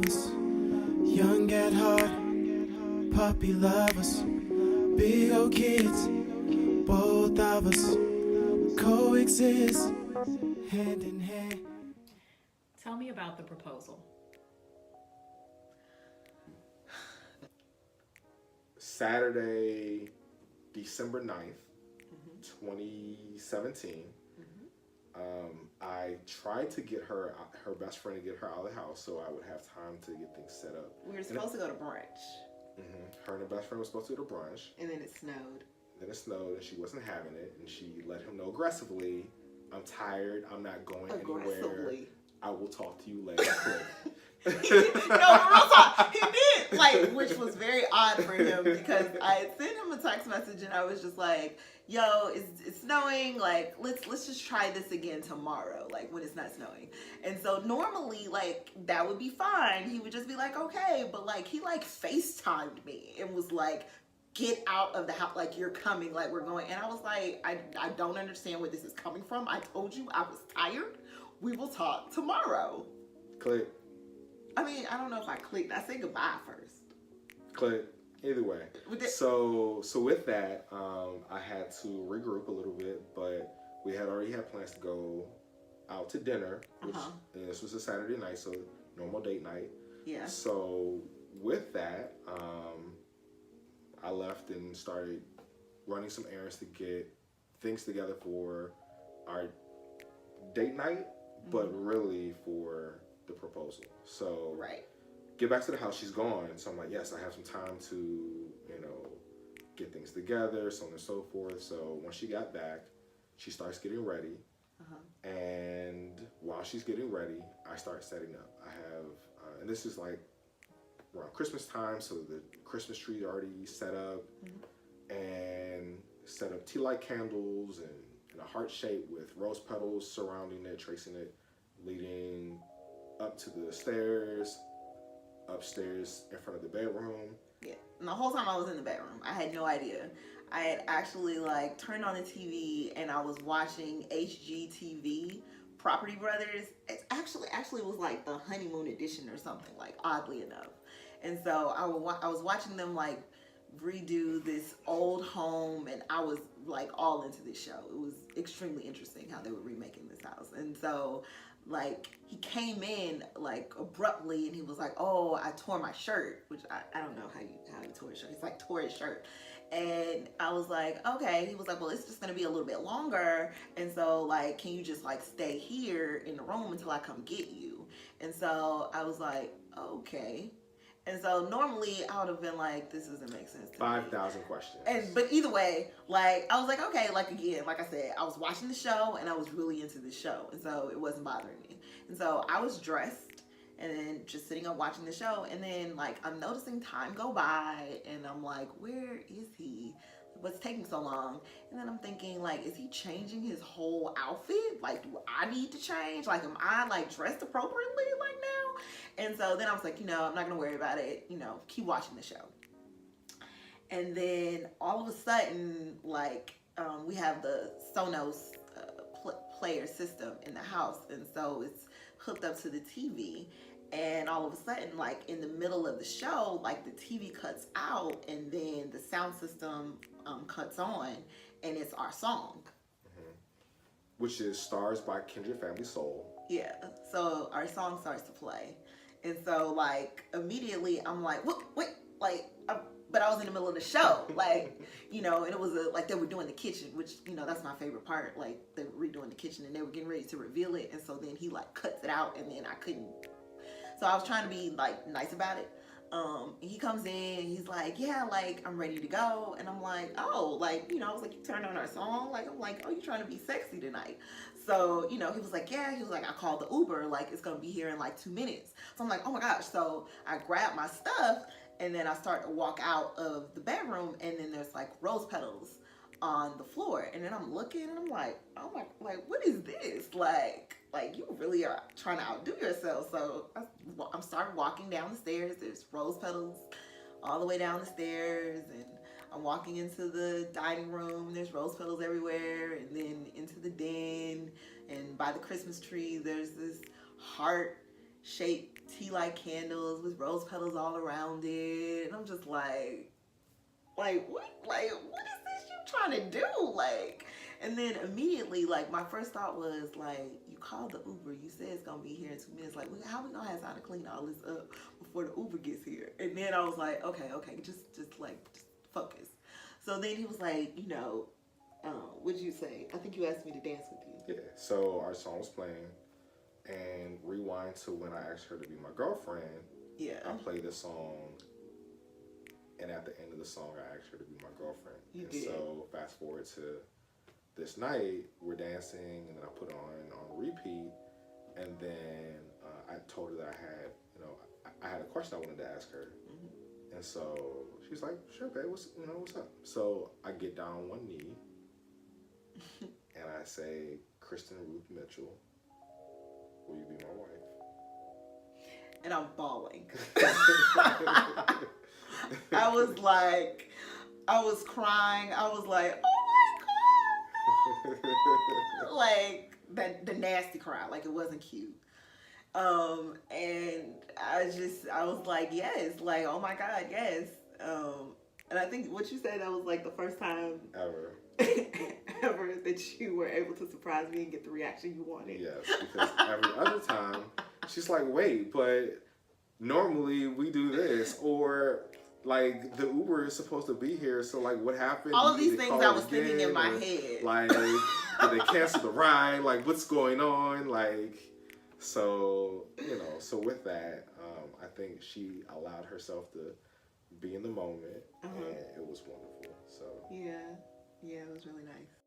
us. Young at heart, puppy lovers. Big old kids, both of us. Coexist, hand in hand. Tell me about the proposal. Saturday, December 9th, 2017. I tried to get her best friend to get her out of the house so I would have time to get things set up. We were supposed to go to brunch. Her and her best friend were supposed to go to brunch. And then it snowed. Then it snowed and she wasn't having it. And she let him know aggressively, I'm tired. I'm not going anywhere. I will talk to you later. No, but real talk, he did, like, which was very odd for him because I had sent him a text message and I was just like, yo, it's snowing, like, let's just try this again tomorrow, like, when it's not snowing. And so normally, like, that would be fine. He would just be like, okay, but, like, he, like, FaceTimed me and was like, get out of the house, like, you're coming, like, we're going. And I was like, I don't understand where this is coming from. I told you I was tired. We will talk tomorrow. Click. I mean, I don't know if I clicked. I said goodbye first. Click. Either way. So with that, I had to regroup a little bit, but we had already had plans to go out to dinner, which and this was a Saturday night, so normal date night. Yeah. So with that, I left and started running some errands to get things together for our date night, but really for the proposal. So right. Get back to the house, she's gone. So I'm like, yes, I have some time to, you know, get things together, so on and so forth. So when she got back, she starts getting ready. And while she's getting ready, I start setting up. I have, and this is like around Christmas time, so the Christmas tree already set up, and set up tea light candles and a heart shape with rose petals surrounding it, tracing it, leading up to the stairs, upstairs in front of the bedroom. Yeah. And the whole time I was in the bedroom, I had no idea. I had actually like turned on the TV and I was watching HGTV, Property Brothers. It actually was like the honeymoon edition or something, like oddly enough. And so I was watching them like redo this old home, and I was like all into this show. It was extremely interesting how they were remaking this house. And so like he came in like abruptly and he was like, oh, I tore my shirt, which I don't know how he tore his shirt. He's like tore his shirt. And I was like, okay. He was like, well, it's just gonna be a little bit longer, and so like, can you just like stay here in the room until I come get you? And so I was like, okay. And so normally I would have been like, this doesn't make sense to 5,000 questions. But either way, like I was like, okay, like again, like I said, I was watching the show and I was really into the show, and so it wasn't bothering me. And so I was dressed and then just sitting up watching the show, and then like I'm noticing time go by and I'm like, where is he? What's taking so long? And then I'm thinking, like, is he changing his whole outfit? Like, do I need to change? Like, am I like dressed appropriately like now? And so then I was like, you know, I'm not gonna worry about it, you know, keep watching the show. And then all of a sudden, like, we have the Sonos player system in the house, and so it's hooked up to the TV. And all of a sudden, like in the middle of the show, like the TV cuts out, and then the sound system cuts on, and it's our song, which is Stars by Kindred Family Soul. Yeah. So our song starts to play, and so like immediately I'm like, wait, like. But I was in the middle of the show, like, you know, and it was like they were doing the kitchen, which, you know, that's my favorite part. Like they were redoing the kitchen and they were getting ready to reveal it. And so then he like cuts it out, and then I couldn't. So I was trying to be like nice about it. And he comes in and he's like, yeah, like I'm ready to go. And I'm like, oh, like, you know, I was like, you turned on our song. Like, I'm like, oh, you trying to be sexy tonight. So, you know, he was like, yeah, he was like, I called the Uber, like it's going to be here in like 2 minutes. So I'm like, oh my gosh. So I grabbed my stuff, and then I start to walk out of the bedroom, and then there's like rose petals on the floor. And then I'm looking and I'm like, oh my, like, what is this? Like you really are trying to outdo yourself. So I'm started walking down the stairs. There's rose petals all the way down the stairs, and I'm walking into the dining room. There's rose petals everywhere, and then into the den, and by the Christmas tree, there's this heart shaped tea light candles with rose petals all around it. And I'm just like what? Like, what is this you trying to do? Like, and then immediately, like, my first thought was, like, you called the Uber. You said it's going to be here in 2 minutes. Like, how we going to have time to clean all this up before the Uber gets here? And then I was like, okay, just focus. So then he was like, you know, what'd you say? I think you asked me to dance with you. Yeah, so our song was playing, and rewind to when I asked her to be my girlfriend. Yeah. I played this song, and at the end of the song, I asked her to be my girlfriend. You and did. So fast forward to this night, we're dancing, and then I put it on repeat, and then I told her that I had a question I wanted to ask her, and so she's like, "Sure, babe, what's up?" So I get down on one knee, and I say, "Kristen Ruth Mitchell, will you be my wife?" And I'm bawling. I was crying. I was like, oh my God. Like the nasty cry, like it wasn't cute. And I was like, yes, like, oh my God, yes. And I think what you said, that was like the first time ever that you were able to surprise me and get the reaction you wanted. Yes, because every other time she's like, wait, but normally we do this, or like the Uber is supposed to be here, so like what happened? All of You need these to things call I was thinking in my head. Like, did they cancel the ride? Like, what's going on? Like, so, so with that, I think she allowed herself to be in the moment, and it was wonderful. So Yeah, it was really nice.